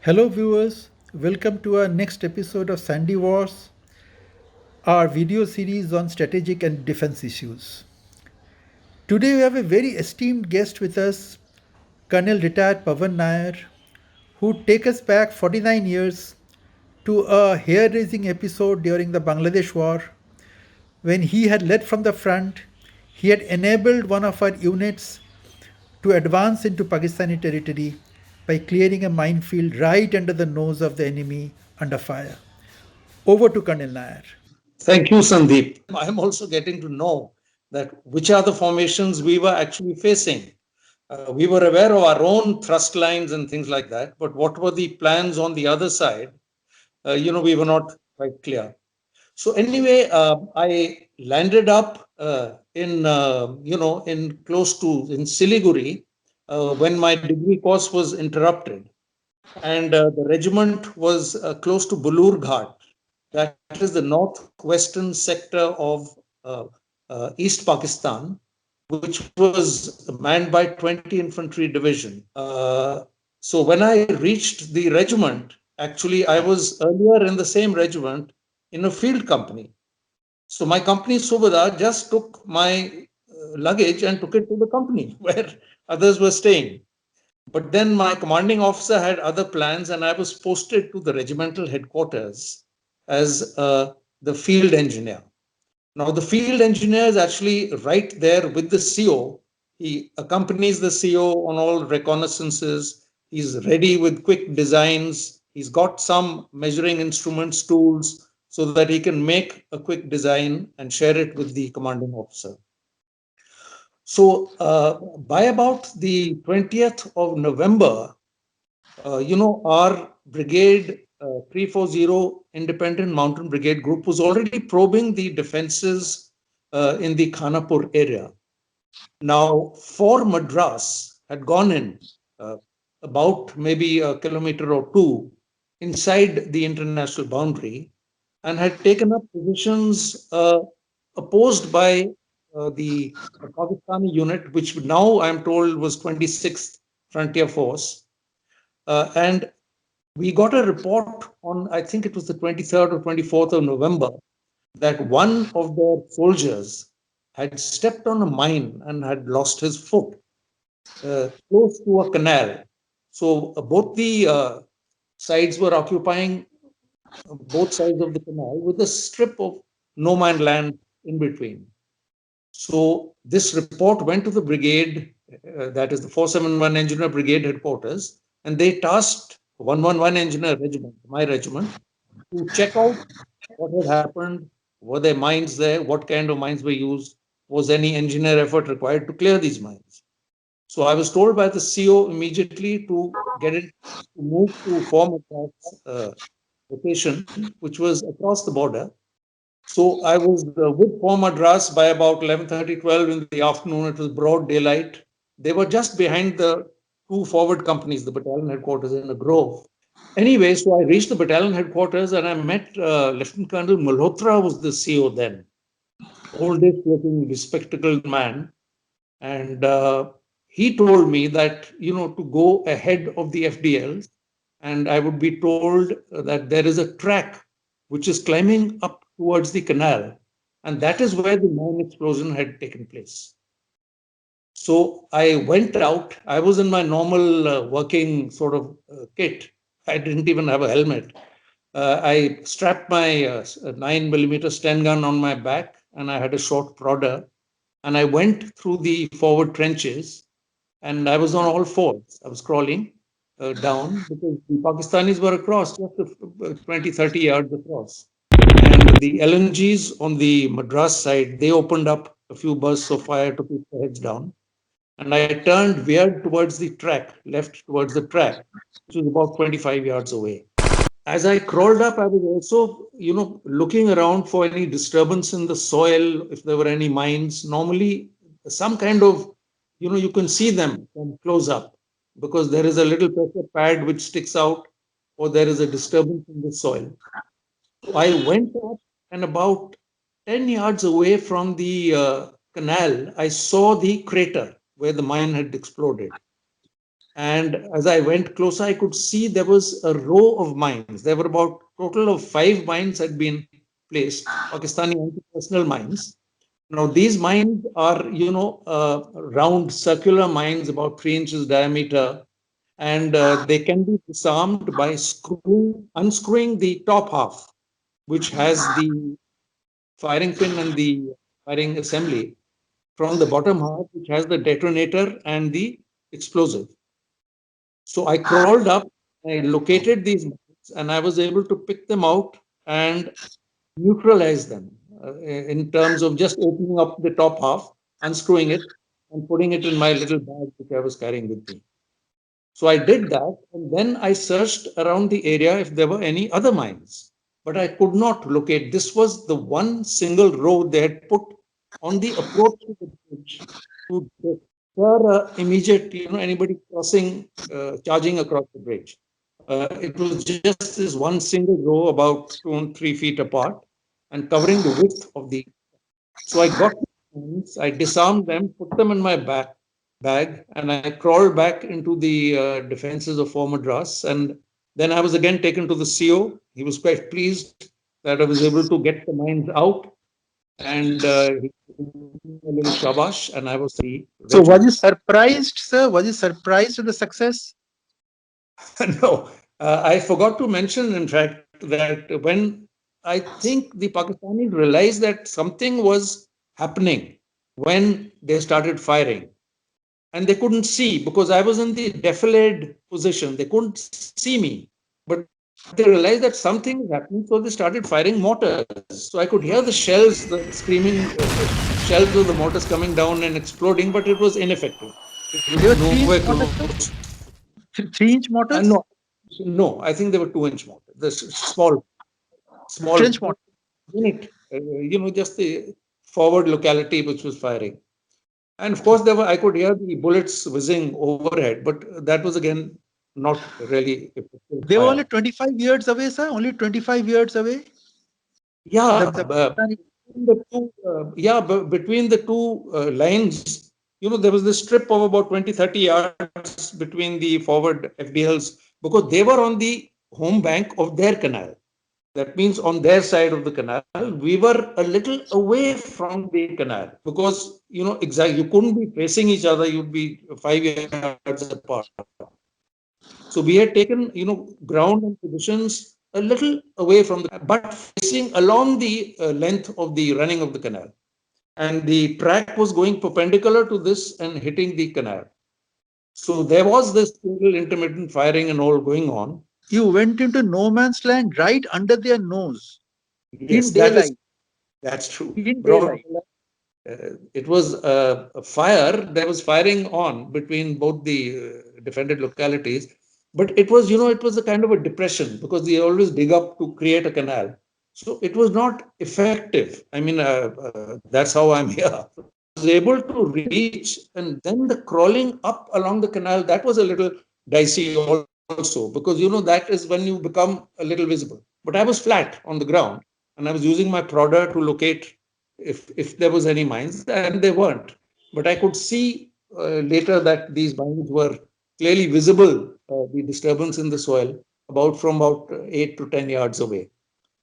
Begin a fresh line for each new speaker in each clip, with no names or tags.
Hello, viewers. Welcome to our next episode of Sandy Wars, our video series on strategic and defense issues. Today, we have a very esteemed guest with us, Colonel retired Pavan Nair, who take us back 49 years to a hair raising episode during the Bangladesh War when he had led from the front. He had enabled one of our units to advance into Pakistani territory by clearing a minefield right under the nose of the enemy under fire. Over to Colonel Nair.
Thank you, Sandeep. I'm also getting to know that which are the formations we were actually facing. We were aware of our own thrust lines and things like that, but what were the plans on the other side? We were not quite clear. So anyway, I landed up in close to in Siliguri when my degree course was interrupted, and the regiment was close to Bulur Ghat. That is the northwestern sector of uh, East Pakistan, which was manned by 20 Infantry Division. So when I reached the regiment, actually, I was earlier in the same regiment in a field company. So my company Subadar just took my luggage and took it to the company where others were staying. But then my commanding officer had other plans, and I was posted to the regimental headquarters as the field engineer. Now, the field engineer is actually right there with the CO. He accompanies the CO on all reconnaissances. He's ready with quick designs. He's got some measuring instruments, tools, so that he can make a quick design and share it with the commanding officer. So by about the 20th of November, our brigade 340 Independent Mountain Brigade Group was already probing the defenses in the Kanpur area. Now, 4 Madras had gone in about maybe a kilometer or two inside the international boundary and had taken up positions opposed by the Pakistani unit, which now I'm told was 26th Frontier Force. And we got a report on, I think it was the 23rd or 24th of November, that one of their soldiers had stepped on a mine and had lost his foot close to a canal. So both the sides were occupying both sides of the canal with a strip of no man's land in between. So this report went to the brigade, that is the 471 Engineer Brigade headquarters, and they tasked 111 Engineer Regiment, my regiment, to check out what had happened, were there mines there, what kind of mines were used, was any engineer effort required to clear these mines. So I was told by the CO immediately to get it to move to form a location, which was across the border. So I was with Paul Madras by about 11:30, 12 in the afternoon. It was broad daylight. They were just behind the two forward companies, the battalion headquarters in a grove. Anyway, so I reached the battalion headquarters and I met Lieutenant Colonel Malhotra, was the CO then, oldest looking, bespectacled man. And he told me that, to go ahead of the FDLs, and I would be told that there is a track which is climbing up towards the canal, and that is where the mine explosion had taken place. So I went out. I was in my normal working sort of kit. I didn't even have a helmet. I strapped my 9mm Sten gun on my back, and I had a short prodder. And I went through the forward trenches, and I was on all fours. I was crawling down because the Pakistanis were across, just 20, 30 yards across. And the LNGs on the Madras side, they opened up a few bursts of fire to keep their heads down. And I turned, veered towards the track, left towards the track, which was about 25 yards away. As I crawled up, I was also, looking around for any disturbance in the soil, if there were any mines. Normally, some kind of, you can see them from close up because there is a little pressure pad which sticks out, or there is a disturbance in the soil. So I went up, and about 10 yards away from the canal, I saw the crater where the mine had exploded. And as I went closer, I could see there was a row of mines. There were about total of 5 mines had been placed, Pakistani anti-personnel mines. Now these mines are, round circular mines about 3 inches diameter, and they can be disarmed by unscrewing the top half, which has the firing pin and the firing assembly, from the bottom half, which has the detonator and the explosive. So I crawled up, I located these mines, and I was able to pick them out and neutralize them in terms of just opening up the top half, unscrewing it, and putting it in my little bag which I was carrying with me. So I did that, and then I searched around the area if there were any other mines, but I could not locate. This was the one single road they had put on the approach to the bridge to deter immediate, anybody crossing, charging across the bridge. It was just this one single row about 2 and 3 feet apart and covering the width of the. So I got the mines, I disarmed them, put them in my bag, and I crawled back into the defenses of Fort Madras. And then I was again taken to the CO. He was quite pleased that I was able to get the mines out, and he gave me a little shabash, and I was the
So was you
regiment.
surprised, sir? Was you surprised with the success?
No, I forgot to mention, in fact, that when I think the Pakistanis realized that something was happening when they started firing, and they couldn't see because I was in the defilade position. They couldn't see me, but they realized that something is happening, so they started firing mortars. So I could hear the shells, the screaming shells of the mortars coming down and exploding, but it was ineffective. It was
They were
nowhere
3 inch
close.
mortars, sir? 3 inch
No,
mortars?
no, I think they were 2 inch mortars. The small
Trench mortar.
unit, just the forward locality which was firing. And of course, I could hear the bullets whizzing overhead, but that was again not really effective
They were only
fire.
25 yards away, sir. Only 25 yards away.
Yeah,
The Pakistani.
between the two lines, there was this strip of about 20, 30 yards between the forward FDLs because they were on the home bank of their canal. That means on their side of the canal, we were a little away from the canal because, exactly, you couldn't be facing each other, you'd be 5 yards apart. So we had taken, ground and positions a little away from the canal, but facing along the length of the running of the canal. And the track was going perpendicular to this and hitting the canal. So there was this little intermittent firing and all going on.
You went into no man's land right under their nose
Yes,
in daylight.
that's true.
In
Broad,
daylight.
it was a fire that was firing on between both the defended localities, but it was a kind of a depression because they always dig up to create a canal. So it was not effective. I mean, that's how I'm here. I was able to reach, and then the crawling up along the canal, that was a little dicey also, because that is when you become a little visible. But I was flat on the ground, and I was using my prodder to locate if there was any mines, and they weren't. But I could see later that these mines were clearly visible, the disturbance in the soil, from about 8 to 10 yards away.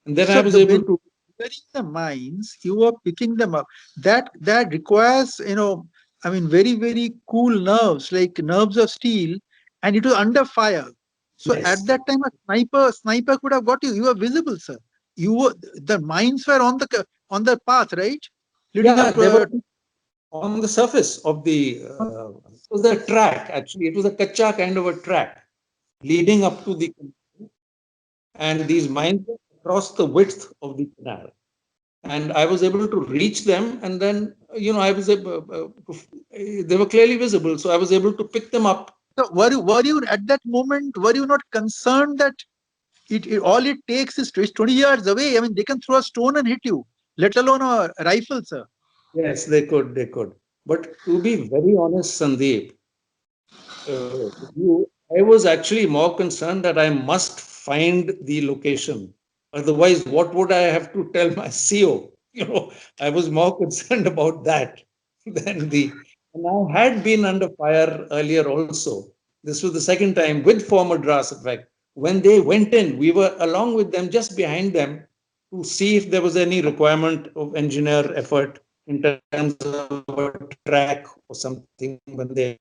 And then I
So
was
the
able
when
to.
burying the mines, you are picking them up. That requires, I mean, very, very cool nerves, like nerves of steel, and it was under fire. So at
Yes,
that time, a sniper could have got you. You were visible, sir. You were the mines were on the path, right? Leading
yeah,
up
they were
to
on the surface of the. It was a track actually. It was a kacha kind of a track leading up to the canal, and these mines were across the width of the canal. And I was able to reach them, and then I was able. They were clearly visible, so I was able to pick them up.
so were you at that moment? Were you not concerned that it all it takes is 20 yards away? I mean, they can throw a stone and hit you, let alone a rifle, sir.
Yes, they could. But to be very honest, Sandeep, I was actually more concerned that I must find the location. Otherwise, what would I have to tell my CO? I was more concerned about that than the. And I had been under fire earlier also. This was the second time with 4 Madras, in fact. When they went in, we were along with them, just behind them, to see if there was any requirement of engineer effort in terms of a track or something when they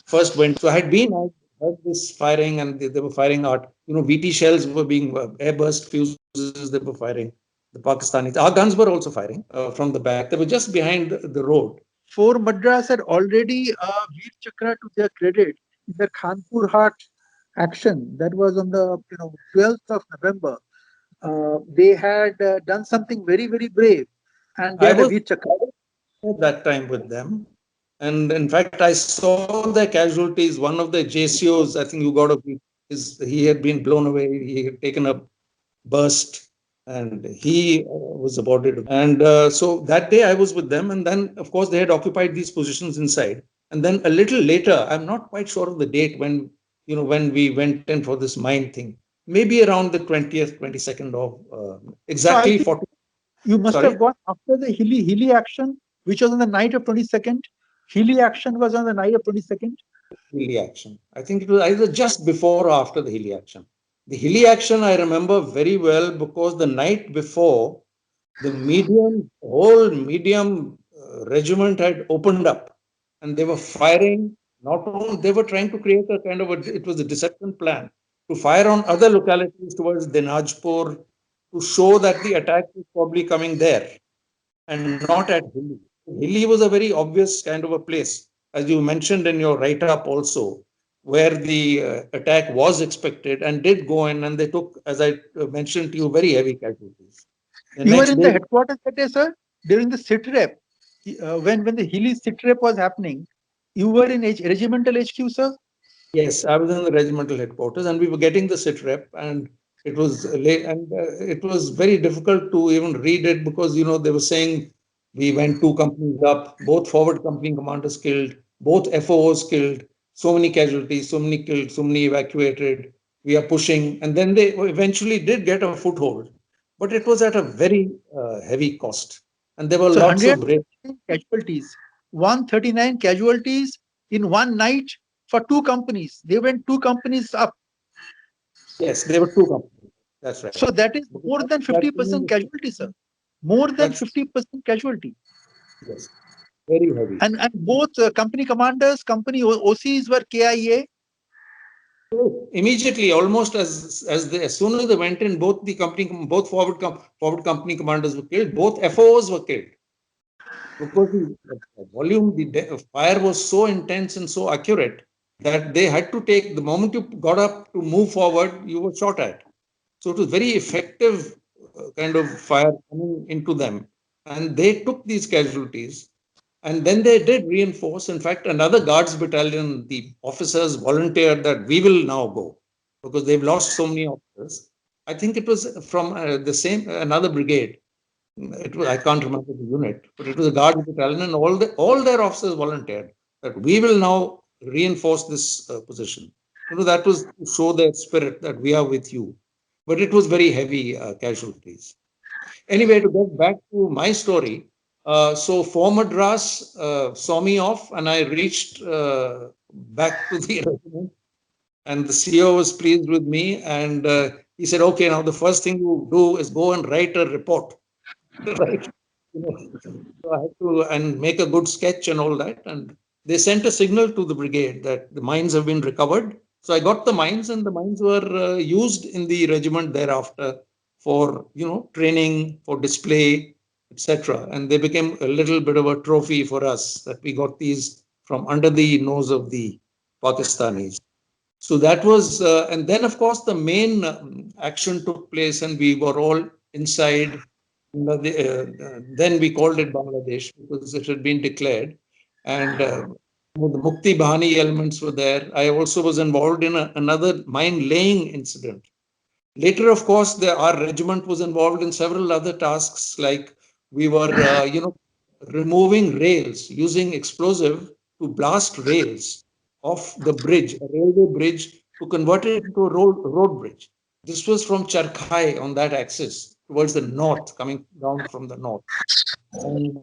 first went. So I heard this firing, and they were firing out, VT shells were being, airburst fuses they were firing. The Pakistanis, our guns were also firing from the back. They were just behind the road.
Four Madras had already Veer Chakra to their credit in the Kanpur Hart action that was on the 12th of November. They had done something very very brave, and they
I
had a
was
Veer Chakra.
at that time with them. And in fact, I saw the casualties. One of the JCOs, I think you got a, he had been blown away. He had taken a burst, and he was aborted. And so that day I was with them. And then, of course, they had occupied these positions inside. And then a little later, I'm not quite sure of the date when, when we went in for this mine thing, maybe around the 20th, 22nd of
No, I
exactly
think
40.
you must have
Sorry.
gone after the hilly action, which was on the night of 22nd. Hilly action was on the night of 22nd.
Hilly action. I think it was either just before or after the hilly action. The hilly action I remember very well because the night before, the whole medium regiment had opened up, and they were firing. Not only they were trying to create a kind of it was a deception plan to fire on other localities towards Dinajpur to show that the attack was probably coming there and not at Hilly. Hilly was a very obvious kind of a place, as you mentioned in your write up also, where the attack was expected and did go in, and they took, as I mentioned to you, very heavy casualties. The
You were
next
in
day,
the headquarters that day, sir, during the sit rep. When the hilly sit rep was happening, you were in regimental HQ, sir.
yes, I was in the regimental headquarters, and we were getting the sit rep, and it was late, and it was very difficult to even read it because they were saying we went 2 companies up, both forward company commanders killed, both FOs killed, so many casualties, so many killed, so many evacuated. We are pushing, and then they eventually did get a foothold, but it was at a very heavy cost, and there were
So
lots of
139 casualties, 139 casualties in one night for two companies. They went two companies up.
yes, there were 2 companies. That's right.
So that is
Because
more than
that
50% casualty, sir. More than
that's
50% casualty.
yes, very heavy.
And both company commanders, company OCs were KIA.
Immediately, almost as soon as they went in, both forward company commanders were killed. Both FOs were killed because the volume, the fire was so intense and so accurate that they had to take the moment you got up to move forward, you were shot at. So it was very effective kind of fire coming into them, and they took these casualties. And then they did reinforce. In fact, another guards battalion, the officers volunteered that we will now go because they've lost so many officers. I think it was from the same another brigade. It was, I can't remember the unit, but it was a guards battalion, and all their officers volunteered that we will now reinforce this position. That was to show their spirit that we are with you. But it was very heavy casualties. Anyway, to get back to my story, so 4 Madras saw me off, and I reached back to the regiment, and the CEO was pleased with me, and he said, "Okay, now the first thing you do is go and write a report." Right? So I had to and make a good sketch and all that, and they sent a signal to the brigade that the mines have been recovered. So I got the mines, and the mines were used in the regiment thereafter for training, for display, etc. And they became a little bit of a trophy for us that we got these from under the nose of the Pakistanis. So that was, and then of course the main action took place, and we were all inside. Then we called it Bangladesh because it had been declared, and the Mukti Bahani elements were there. I also was involved in another mine laying incident. Later, of course, our regiment was involved in several other tasks, like we were, removing rails using explosive to blast rails off the bridge, a railway bridge, to convert it into a road bridge. This was from Charkhai on that axis towards the north, coming down from the north. And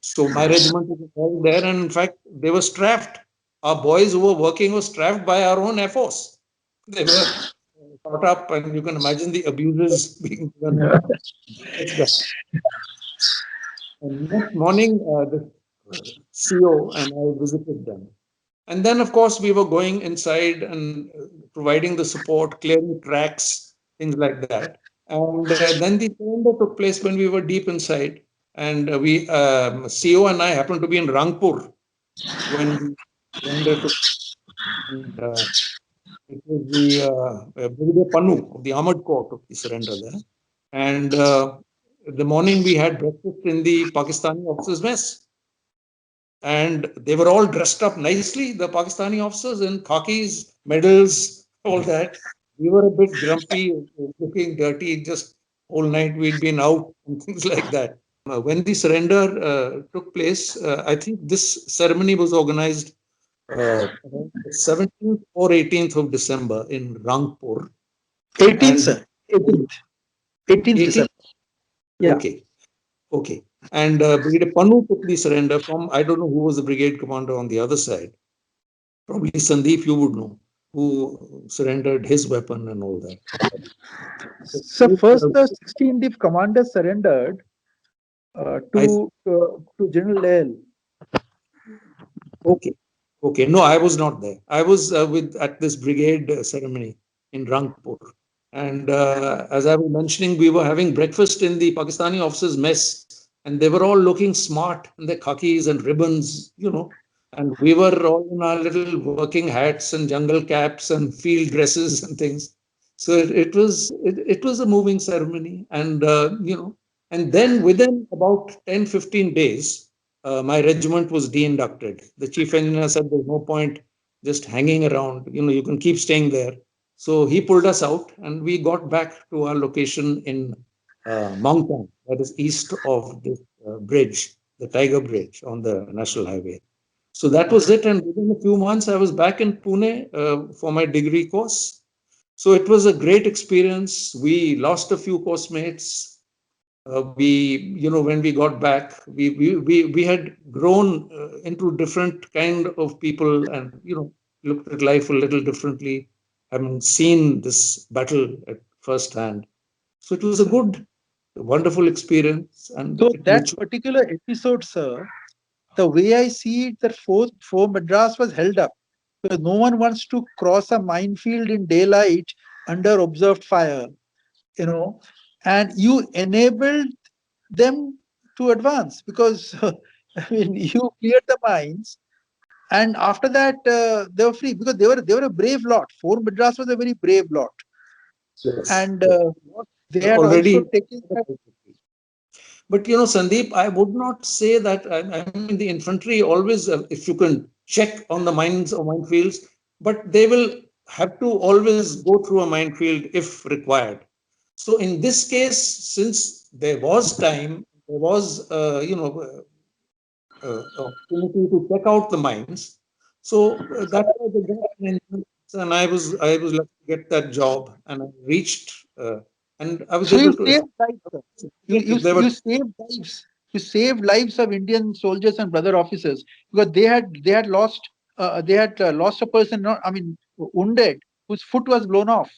so my regiment was involved there, and in fact, they were strafed. our boys who were working were strapped by our own Air Force. They were caught up, and you can imagine the abuses being given.
Yeah.
That's that. And next morning, the CO and I visited them. And then, of course, we were going inside and providing the support, clearing tracks, things like that. And then the surrender took place when we were deep inside. And CO and I happened to be in Rangpur when the surrender took. And it was the Brigadier Panu of the Armored Corps took the surrender there. And the morning we had breakfast in the Pakistani officers' mess. And they were all dressed up nicely, the Pakistani officers, in khakis, medals, all that. We were a bit grumpy, looking dirty, just all night we'd been out and things like that. When the surrender took place, I think this ceremony was organized around the 17th or 18th of December in Rangpur.
18th,
And
sir. 18th. 18th
18th,
December. Yeah.
okay, okay. And Brigadier Panu took the surrender from, I don't know who was the brigade commander on the other side. Probably Sandeep, you would know, who surrendered his weapon and all that.
So first, the 16th commander surrendered
I
to General L.
okay, okay. No, I was not there. I was with at this brigade ceremony in Rangpur, and as I was mentioning, we were having breakfast in the Pakistani officers' mess, and they were all looking smart in their khakis and ribbons, and we were all in our little working hats and jungle caps and field dresses and things. So it was a moving ceremony, and and then within about 10-15 days, my regiment was de-inducted. The chief engineer said there's no point just hanging around. You can keep staying there. So he pulled us out, and we got back to our location in Mountain, that is east of this bridge, the Tiger Bridge on the National Highway. So that was it. And within a few months, I was back in Pune for my degree course. So it was a great experience. We lost a few course mates. When we got back, we had grown into different kind of people, and looked at life a little differently, having seen this battle at first hand. So it was a good, wonderful experience, and
So
it
that
matured.
particular episode, sir, the way I see it, that four Madras was held up because no one wants to cross a minefield in daylight under observed fire, you know, and you enabled them to advance because I mean you cleared the mines, and after that they were free because they were a brave lot. Four Madras was a very brave lot,
Yes,
and
yes.
they had also
Already.
taken that.
But Sandeep, I would not say that. I mean, the infantry always, if you can check on the mines or minefields, but they will have to always go through a minefield if required. So in this case, since there was time, there was, opportunity to check out the mines. So that's why they got an entrance, and I was lucky to get that job, and I reached, and I was
So you
able to
saved lives, sir.
There were.
You saved lives. You saved lives of Indian soldiers and brother officers because they had lost a person. Not, I mean, wounded whose foot was blown off.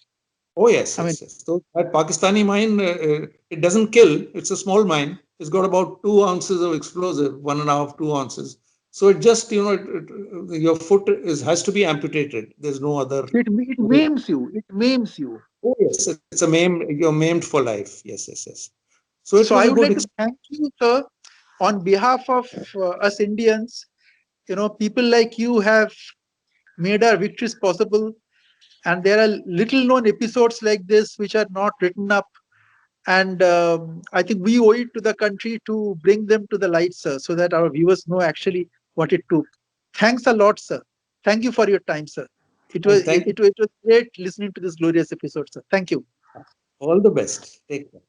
Oh, yes,
I mean,
yes, yes. So that Pakistani mine, it doesn't kill. It's a small mine. It's got about 2 ounces of explosive, 1.5, 2 ounces. So it just, your foot has to be amputated. There's no other
it
way.
maims you. It maims you.
Oh, yes, it's a maim. You're maimed for life. Yes, yes, yes. So it
So
was
I
a
would
good
like to
experience.
thank you, sir, on behalf of us Indians. People like you have made our victories possible, and there are little known episodes like this which are not written up, and I think we owe it to the country to bring them to the light, sir, so that our viewers know actually what it took. Thanks a lot, sir. Thank you for your time, sir. It was
And
it,
thank you.
it, was- it was great listening to this glorious episode, sir. Thank you.
All the best. Take care.